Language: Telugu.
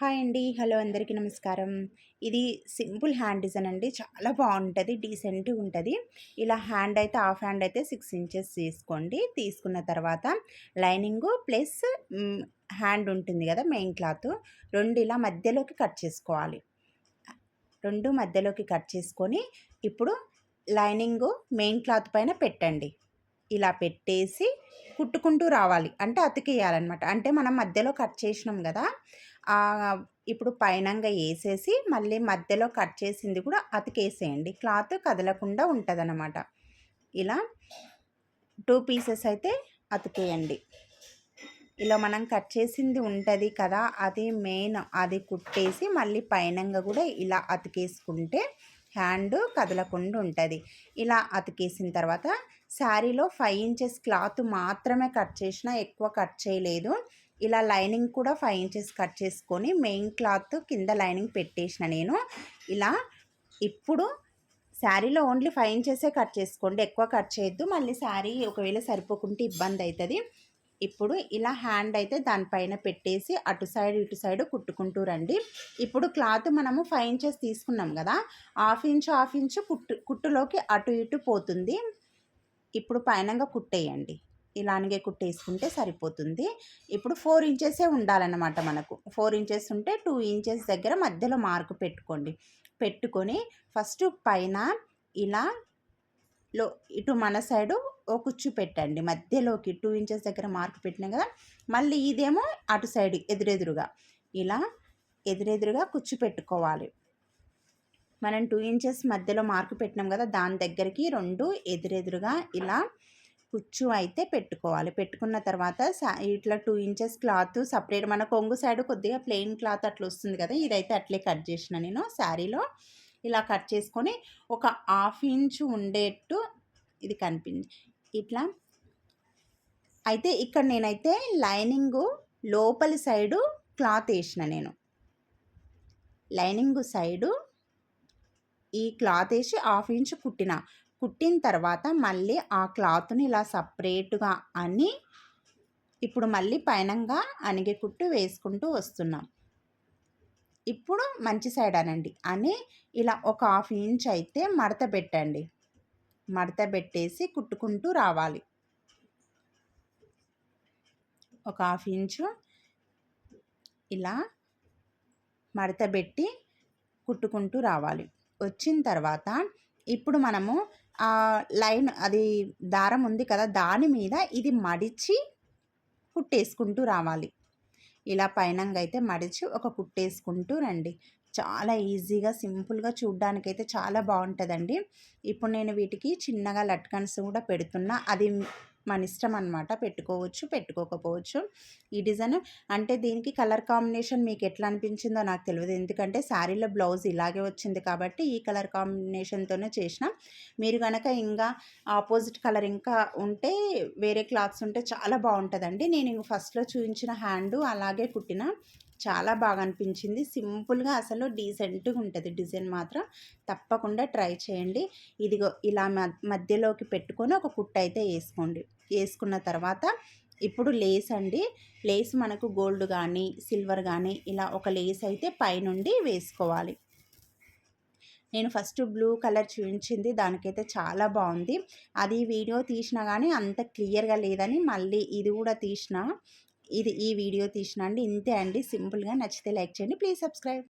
హాయ్ అండి. హలో అందరికీ నమస్కారం. ఇది సింపుల్ హ్యాండ్ డిజైన్ అండి. చాలా బాగుంటుంది, డీసెంట్గా ఉంటుంది. ఇలా హ్యాండ్ అయితే హాఫ్ హ్యాండ్ అయితే 6 ఇంచెస్ తీసుకోండి. తీసుకున్న తర్వాత లైనింగు ప్లస్ హ్యాండ్ ఉంటుంది కదా, మెయిన్ క్లాత్, రెండు ఇలా మధ్యలోకి కట్ చేసుకోవాలి. రెండు మధ్యలోకి కట్ చేసుకొని ఇప్పుడు లైనింగు మెయిన్ క్లాత్ పైన పెట్టండి. ఇలా పెట్టేసి కుట్టుకుంటూ రావాలి, అంటే అతికేయాలన్నమాట. అంటే మనం మధ్యలో కట్ చేసినాం కదా, ఇప్పుడు పైనంగా వేసేసి మళ్ళీ మధ్యలో కట్ చేసింది కూడా అతికేసేయండి. క్లాత్ కదలకుండా ఉంటుందన్నమాట. ఇలా 2 పీసెస్ అయితే అతికేయండి. ఇలా మనం కట్ చేసింది ఉంటుంది కదా, అది మెయిన్, అది కుట్టేసి మళ్ళీ పైనంగా కూడా ఇలా అతికేసుకుంటే హ్యాండ్ కదలకుండా ఉంటుంది. ఇలా అతికేసిన తర్వాత శారీలో 5 ఇంచెస్ క్లాత్ మాత్రమే కట్ చేసిన, ఎక్కువ కట్ చేయలేదు. ఇలా లైనింగ్ కూడా 5 ఇంచెస్ కట్ చేసుకొని మెయిన్ క్లాత్ కింద లైనింగ్ పెట్టేసిన నేను. ఇలా ఇప్పుడు శారీలో ఓన్లీ 5 ఇంచెసే కట్ చేసుకోండి, ఎక్కువ కట్ చేయొద్దు. మళ్ళీ శారీ ఒకవేళ సరిపోకుంటే ఇబ్బంది అవుతుంది. ఇప్పుడు ఇలా హ్యాండ్ అయితే దానిపైన పెట్టేసి అటు సైడ్ ఇటు సైడ్ కుట్టుకుంటూ రండి. ఇప్పుడు క్లాత్ మనము 5 ఇంచెస్ తీసుకున్నాం కదా, హాఫ్ ఇంచు కుట్టులోకి అటు ఇటు పోతుంది. ఇప్పుడు పైనంగా కుట్టేయండి. ఇలాగే కుట్టేసుకుంటే సరిపోతుంది. ఇప్పుడు 4 ఇంచెసే ఉండాలన్నమాట మనకు. 4 ఇంచెస్ ఉంటే 2 ఇంచెస్ దగ్గర మధ్యలో మార్కు పెట్టుకోండి. పెట్టుకొని ఫస్ట్ పైన ఇలా ఇటు మన సైడు ఓ కుచ్చు పెట్టండి మధ్యలోకి. 2 ఇంచెస్ దగ్గర మార్క్ పెట్టినాం కదా, మళ్ళీ ఇదేమో అటు సైడ్ ఎదురెదురుగా ఇలా ఎదురెదురుగా కుచ్చు పెట్టుకోవాలి. మనం 2 ఇంచెస్ మధ్యలో మార్కు పెట్టినాం కదా, దాని దగ్గరికి 2 ఎదురెదురుగా ఇలా కుచ్చు అయితే పెట్టుకోవాలి. పెట్టుకున్న తర్వాత ఇట్లా 2 ఇంచెస్ క్లాత్ సపరేట్, మన కొంగు సైడ్ కొద్దిగా ప్లెయిన్ క్లాత్ అట్లా వస్తుంది కదా, ఇదైతే అట్లే కట్ చేసిన నేను శారీలో. ఇలా కట్ చేసుకొని ఒక హాఫ్ ఇంచు ఉండేట్టు ఇది ఇట్లా అయితే ఇక్కడ నేనైతే లైనింగు లోపలి సైడు క్లాత్ వేసిన నేను. లైనింగ్ సైడు ఈ క్లాత్ వేసి హాఫ్ ఇంచు కుట్టిన తర్వాత మళ్ళీ ఆ క్లాత్ని ఇలా సపరేట్గా అని ఇప్పుడు మళ్ళీ పైనంగా అణిగే కుట్టు వేసుకుంటూ వస్తున్నాం. ఇప్పుడు మంచి సైడ్ అనండి అని ఇలా ఒక హాఫ్ ఇంచ్ అయితే మడత పెట్టండి. మడత పెట్టేసి కుట్టుకుంటూ రావాలి. ఒక హాఫ్ ఇంచు ఇలా మడత పెట్టి కుట్టుకుంటూ రావాలి. వచ్చిన తర్వాత ఇప్పుడు మనము లైన్, అది దారం ఉంది కదా, దాని మీద ఇది మడిచి కుట్టేసుకుంటూ రావాలి. ఇలా పైనంగా అయితే మడిచి ఒక కుట్టేసుకుంటూ రండి. చాలా ఈజీగా సింపుల్గా చూడ్డానికైతే చాలా బాగుంటుందండి. ఇప్పుడు నేను వీటికి చిన్నగా లట్కన్స్ కూడా పెడుతున్నా, అది మన ఇష్టం అనమాట. పెట్టుకోవచ్చు, పెట్టుకోకపోవచ్చు. ఈ డిజైన్ అంటే దీనికి కలర్ కాంబినేషన్ మీకు ఎట్లా అనిపించిందో నాకు తెలియదు, ఎందుకంటే శారీలో బ్లౌజ్ ఇలాగే వచ్చింది కాబట్టి ఈ కలర్ కాంబినేషన్తోనే చేసిన. మీరు కనుక ఇంకా ఆపోజిట్ కలర్ ఇంకా ఉంటే, వేరే క్లాత్స్ ఉంటే చాలా బాగుంటుందండి. నేను ఫస్ట్లో చూపించిన హ్యాండ్ అలాగే కుట్టిన, చాలా బాగా అనిపించింది. సింపుల్గా అసలు డీసెంట్గా ఉంటుంది డిజైన్ మాత్రం. తప్పకుండా ట్రై చేయండి. ఇదిగో ఇలా మధ్యలోకి పెట్టుకొని ఒక కుట్టు అయితే వేసుకోండి. వేసుకున్న తర్వాత ఇప్పుడు లేస్ అండి. లేస్ మనకు గోల్డ్ కానీ సిల్వర్ కానీ ఇలా ఒక లేస్ అయితే పైనుండి వేసుకోవాలి. నేను ఫస్ట్ బ్లూ కలర్ చూపించింది, దానికైతే చాలా బాగుంది. అది వీడియో తీసినా కానీ అంత క్లియర్గా లేదని మళ్ళీ ఇది కూడా తీసిన, ఈ వీడియో తీసిన అండి. ఇంతే అండి, సింపుల్గా. నచ్చితే లైక్ చేయండి, ప్లీజ్ సబ్స్క్రైబ్.